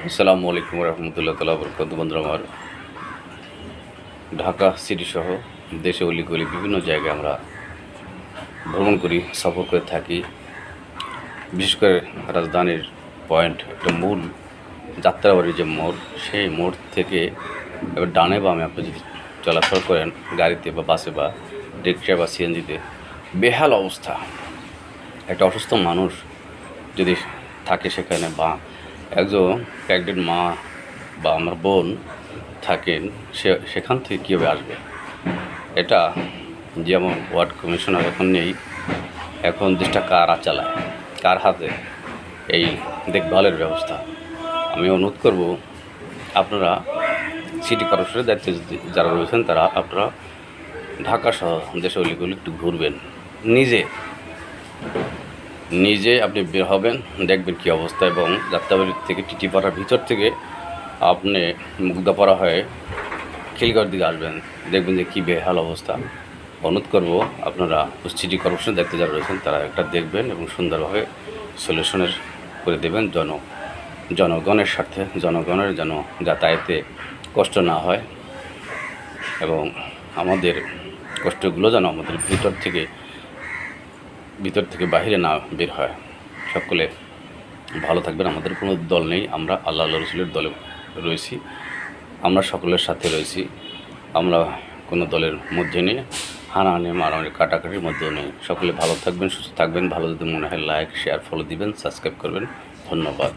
আসসালামু আলাইকুম রহমতুল্লাহ তাআলা বরকাতুহু। বন্ধুরা আমার, ঢাকা সিটি সহ দেশে অলিগলি বিভিন্ন জায়গায় আমরা ভ্রমণ করি, সফর করে থাকি। বিশেষ করে রাজধানীর পয়েন্ট একটা মূল যাত্রাবাড়ির যে মোড়, সেই মোড় থেকে এবার ডানে বামে আপনি যদি চলাফেরা করেন গাড়িতে বা বাসে বা রিক্সা বা সিএনজিতে, বেহাল অবস্থা। একটা অসুস্থ মানুষ যদি থাকে সেখানে, বা একজন প্রেগনেন্ট মা বা আমার বোন থাকেন, সেখান থেকে কীভাবে আসবে? এটা যেমন ওয়ার্ড কমিশনার এখন নেই, এখন দেশটা কারা চালায়, কার হাতে এই দেখভালের ব্যবস্থা? আমি অনুরোধ করব, আপনারা সিটি কর্পোরেশনের দায়িত্বে যারা রয়েছেন তারা আপনারা ঢাকা সহ দেশে অলিগলি একটু ঘুরবেন, নিজে নিজে আপনি বের হবেন, দেখবেন কী অবস্থা। এবং যাত্রাবাড়ি থেকে টিটিপাড়ার ভিতর থেকে আপনি মুগ্ধাপাড়া হয়ে খিলগাঁওয়ের দিকে আসবেন, দেখবেন যে কী বেহাল অবস্থা। অনুরোধ করব, আপনারা সিটি কর্পোরেশনের দায়িত্বে যারা রয়েছেন তারা একটা দেখবেন এবং সুন্দরভাবে সলিউশনের করে দেবেন। জনগণের স্বার্থে, জনগণের যেন যাতায়াতে কষ্ট না হয় এবং আমাদের কষ্টগুলো যেন আমাদের ভিতর থেকে বাহিরে না বের হয়। সকলে ভালো থাকবেন। আমাদের কোনো দল নেই, আমরা আল্লাহ রসুলের দলে রয়েছি, আমরা সকলের সাথে রয়েছি। আমরা কোনো দলের মধ্যে নেই, হানাহানি মারামারি কাটাকাটির মধ্যেও নেই। সকলে ভালো থাকবেন, সুস্থ থাকবেন। ভালো যদি মনে হয় লাইক, শেয়ার, ফলো দিবেন, সাবস্ক্রাইব করবেন। ধন্যবাদ।